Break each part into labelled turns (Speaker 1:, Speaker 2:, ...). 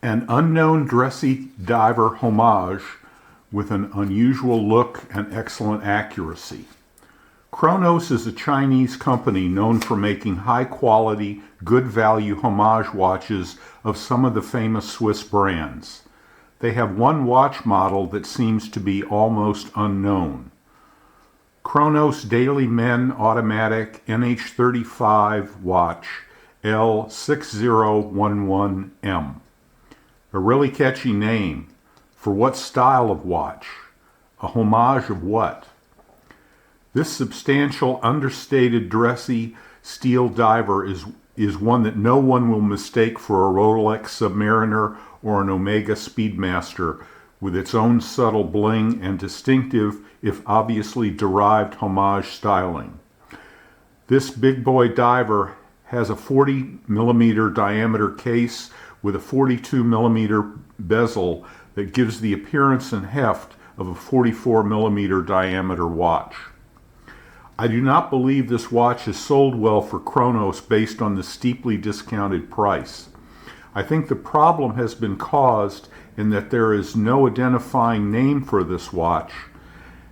Speaker 1: An unknown dressy diver homage with an unusual look and excellent accuracy. Cronos is a Chinese company known for making high-quality, good-value homage watches of some of the famous Swiss brands. They have one watch model that seems to be almost unknown. Cronos Daily Men Automatic NH35 Watch L6011M. A really catchy name. For what style of watch? A homage of what? This substantial, understated, dressy steel diver is one that no one will mistake for a Rolex Submariner or an Omega Speedmaster, with its own subtle bling and distinctive, if obviously derived, homage styling. This big boy diver has a 40mm diameter case with a 42mm bezel that gives the appearance and heft of a 44mm diameter watch. I do not believe this watch is sold well for Cronos based on the steeply discounted price. I think the problem has been caused in that there is no identifying name for this watch,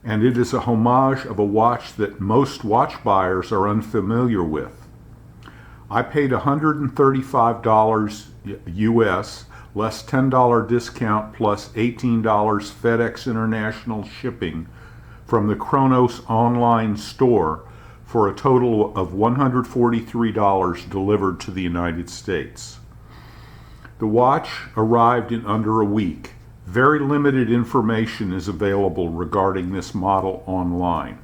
Speaker 1: and it is a homage of a watch that most watch buyers are unfamiliar with. I paid $135 US, less $10 discount plus $18 FedEx International shipping from the Cronos online store for a total of $143 delivered to the United States. The watch arrived in under a week. Very limited information is available regarding this model online.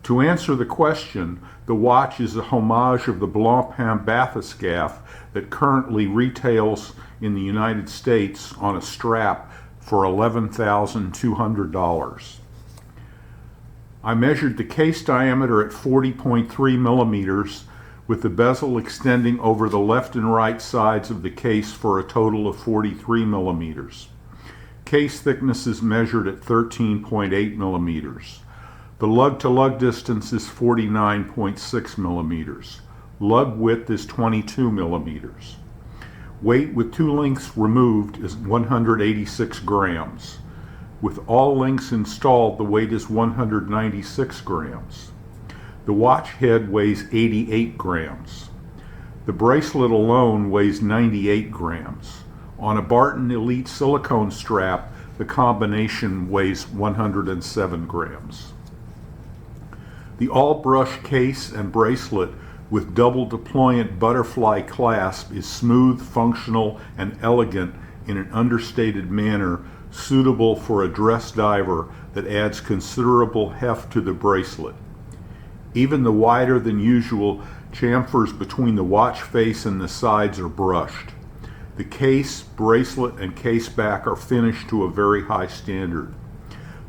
Speaker 1: To answer the question, the watch is a homage of the Blancpain bathyscaphe that currently retails in the United States on a strap for $11,200. I measured the case diameter at 40.3 millimeters, with the bezel extending over the left and right sides of the case for a total of 43 millimeters. Case thickness is measured at 13.8 millimeters. The lug-to-lug distance is 49.6 millimeters. Lug width is 22 millimeters. Weight with two links removed is 186 grams. With all links installed, the weight is 196 grams. The watch head weighs 88 grams. The bracelet alone weighs 98 grams. On a Barton Elite silicone strap, the combination weighs 107 grams. The all-brush case and bracelet with double deployant butterfly clasp is smooth, functional, and elegant in an understated manner suitable for a dress diver that adds considerable heft to the bracelet. Even the wider than usual chamfers between the watch face and the sides are brushed. The case, bracelet, and case back are finished to a very high standard.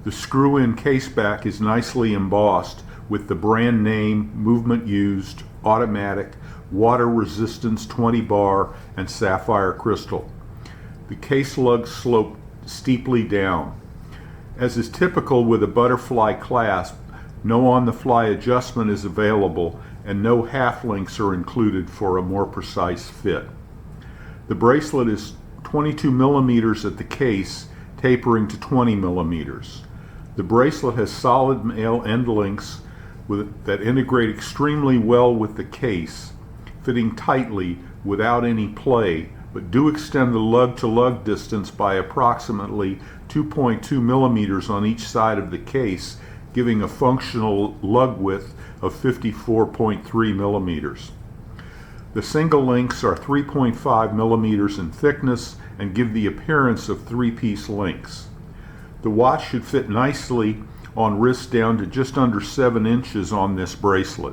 Speaker 1: The screw-in case back is nicely embossed with the brand name, movement used, automatic, water resistance 20 bar, and sapphire crystal. The case lugs slope steeply down. As is typical with a butterfly clasp, no on-the-fly adjustment is available and no half links are included for a more precise fit. The bracelet is 22 millimeters at the case, tapering to 20 millimeters. The bracelet has solid male end links that integrate extremely well with the case, fitting tightly without any play, but do extend the lug-to-lug distance by approximately 2.2 millimeters on each side of the case, giving a functional lug width of 54.3 millimeters. The single links are 3.5 millimeters in thickness and give the appearance of three-piece links. The watch should fit nicely on wrists down to just under 7 inches on this bracelet.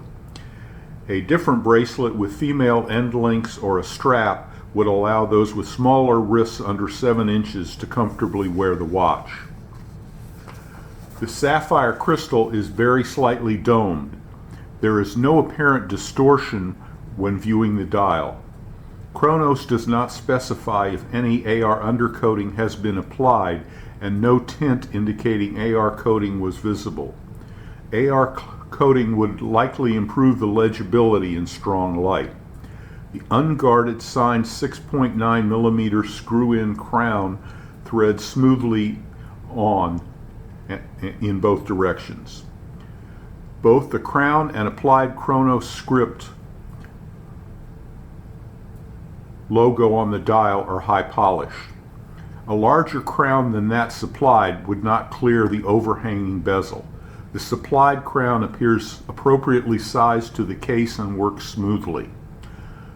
Speaker 1: A different bracelet with female end links or a strap would allow those with smaller wrists under 7 inches to comfortably wear the watch. The sapphire crystal is very slightly domed. There is no apparent distortion when viewing the dial. Cronos does not specify if any AR undercoating has been applied, and no tint indicating AR coating was visible. AR coating would likely improve the legibility in strong light. The unguarded signed 6.9 millimeter screw-in crown threads smoothly on in both directions. Both the crown and applied Cronos script logo on the dial are high polished. A larger crown than that supplied would not clear the overhanging bezel. The supplied crown appears appropriately sized to the case and works smoothly.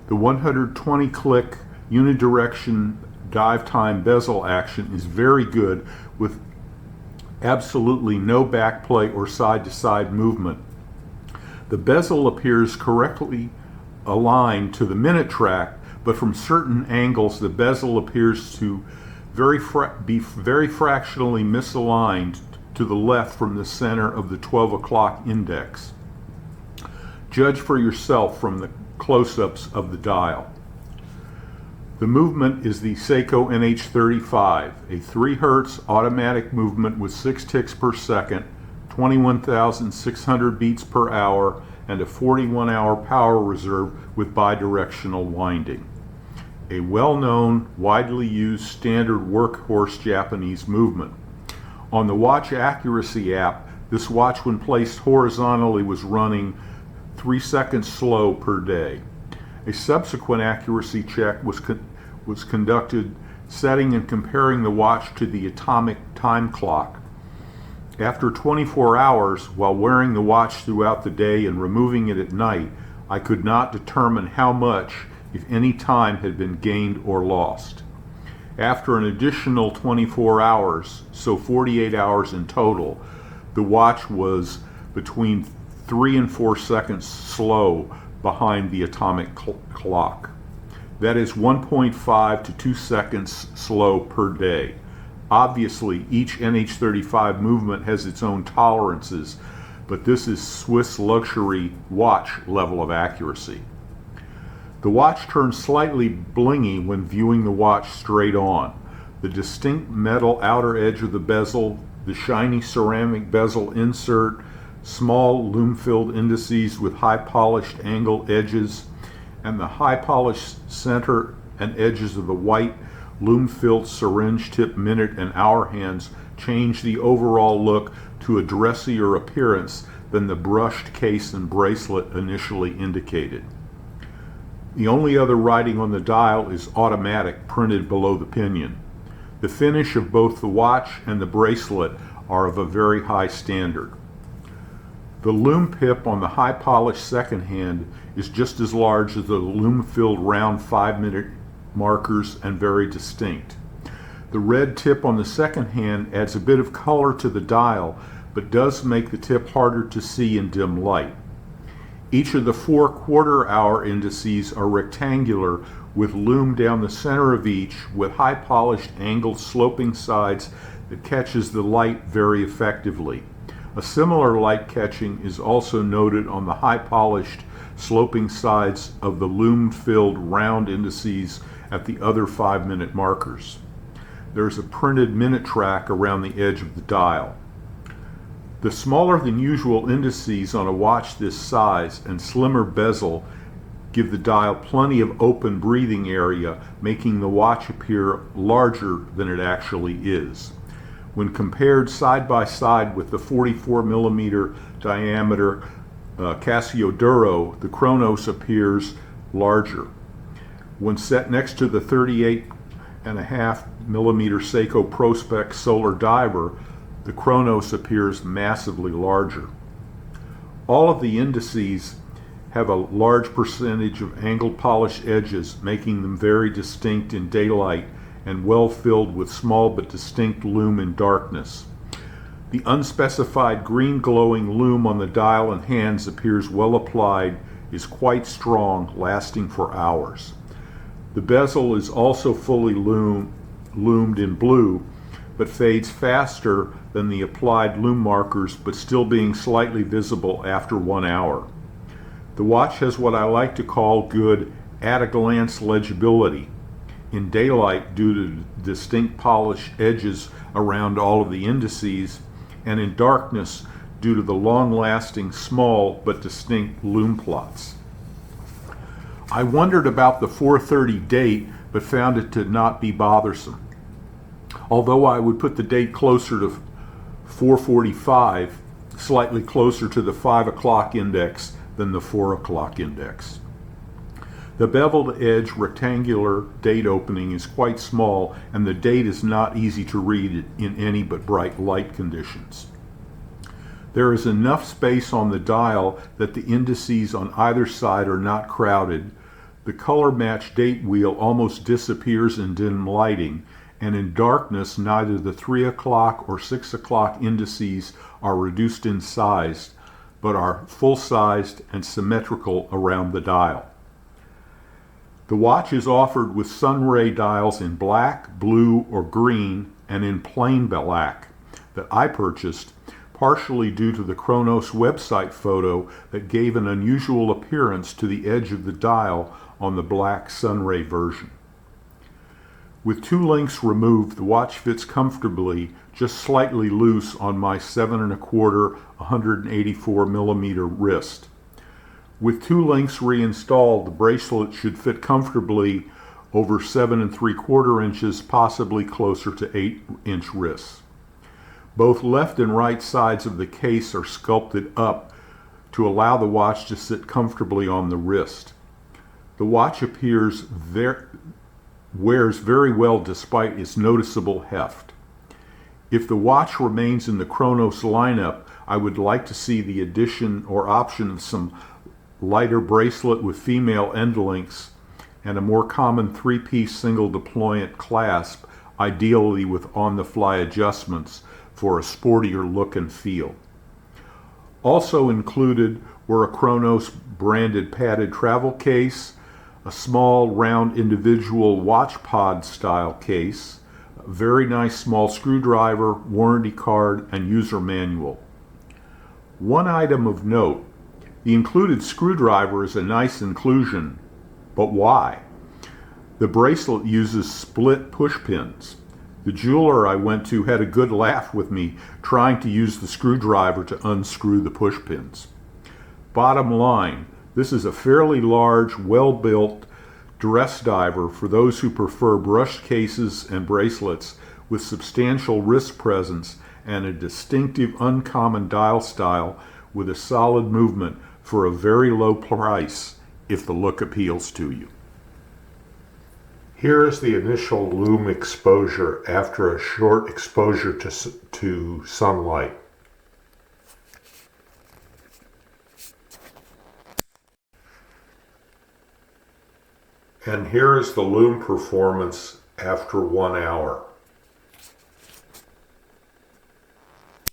Speaker 1: The 120 click unidirection dive time bezel action is very good with absolutely no backplay or side to side movement. The bezel appears correctly aligned to the minute track, but from certain angles the bezel appears to be very fractionally misaligned to the left from the center of the 12 o'clock index. Judge for yourself from the close-ups of the dial. The movement is the Seiko NH35, a 3 Hz automatic movement with 6 ticks per second, 21,600 beats per hour, and a 41-hour power reserve with bidirectional winding. A well-known, widely used standard workhorse Japanese movement. On the Watch Accuracy app, this watch when placed horizontally was running 3 seconds slow per day. A subsequent accuracy check was conducted setting and comparing the watch to the atomic time clock. After 24 hours, while wearing the watch throughout the day and removing it at night, I could not determine how much, if any, time had been gained or lost. After an additional 24 hours, so 48 hours in total, the watch was between 3 and 4 seconds slow behind the atomic clock. That is 1.5 to 2 seconds slow per day. Obviously, each NH35 movement has its own tolerances, but this is Swiss luxury watch level of accuracy. The watch turns slightly blingy when viewing the watch straight on. The distinct metal outer edge of the bezel, the shiny ceramic bezel insert, small lume-filled indices with high-polished angled edges, and the high-polished center and edges of the white lume-filled syringe tip minute and hour hands change the overall look to a dressier appearance than the brushed case and bracelet initially indicated. The only other writing on the dial is automatic, printed below the pinion. The finish of both the watch and the bracelet are of a very high standard. The lume pip on the high-polished second hand is just as large as the lume-filled round 5-minute markers and very distinct. The red tip on the second hand adds a bit of color to the dial, but does make the tip harder to see in dim light. Each of the 4 quarter-hour indices are rectangular with lume down the center of each with high-polished angled sloping sides that catches the light very effectively. A similar light catching is also noted on the high-polished sloping sides of the lume-filled round indices at the other 5-minute markers. There's a printed minute track around the edge of the dial. The smaller than usual indices on a watch this size and slimmer bezel give the dial plenty of open breathing area, making the watch appear larger than it actually is. When compared side by side with the 44 millimeter diameter Casiodoro, the Cronos appears larger. When set next to the 38.5 millimeter Seiko Prospex Solar Diver, the Cronos appears massively larger. All of the indices have a large percentage of angled polished edges, making them very distinct in daylight and well filled with small but distinct lume in darkness. The unspecified green glowing lume on the dial and hands appears well applied, is quite strong, lasting for hours. The bezel is also fully lumed in blue, but fades faster than the applied lume markers, but still being slightly visible after 1 hour. The watch has what I like to call good at-a-glance legibility. In daylight, due to distinct polished edges around all of the indices, and in darkness, due to the long-lasting, small but distinct lume plots. I wondered about the 4:30 date, but found it to not be bothersome. Although I would put the date closer to 4:45, slightly closer to the 5 o'clock index than the 4 o'clock index. The beveled edge rectangular date opening is quite small, and the date is not easy to read in any but bright light conditions. There is enough space on the dial that the indices on either side are not crowded. The color match date wheel almost disappears in dim lighting, and in darkness neither the 3 o'clock or 6 o'clock indices are reduced in size, but are full-sized and symmetrical around the dial. The watch is offered with sunray dials in black, blue, or green, and in plain black that I purchased, partially due to the Cronos website photo that gave an unusual appearance to the edge of the dial on the black sunray version. With two links removed, the watch fits comfortably, just slightly loose on my 7 1/4 184 millimeter wrist. With two links reinstalled, the bracelet should fit comfortably over 7 3/4 inches, possibly closer to 8-inch wrists. Both left and right sides of the case are sculpted up to allow the watch to sit comfortably on the wrist. The watch wears very well despite its noticeable heft. If the watch remains in the Cronos lineup, I would like to see the addition or option of some lighter bracelet with female end links and a more common 3-piece single deployant clasp, ideally with on-the-fly adjustments for a sportier look and feel. Also included were a Cronos branded padded travel case, a small round individual watch pod style case, a very nice small screwdriver, warranty card, and user manual. One item of note: the included screwdriver is a nice inclusion, but why? The bracelet uses split push pins. The jeweler I went to had a good laugh with me trying to use the screwdriver to unscrew the push pins. Bottom line, this is a fairly large, well-built dress diver for those who prefer brushed cases and bracelets with substantial wrist presence and a distinctive, uncommon dial style with a solid movement for a very low price if the look appeals to you. Here is the initial lume exposure after a short exposure to sunlight. And here is the lume performance after 1 hour.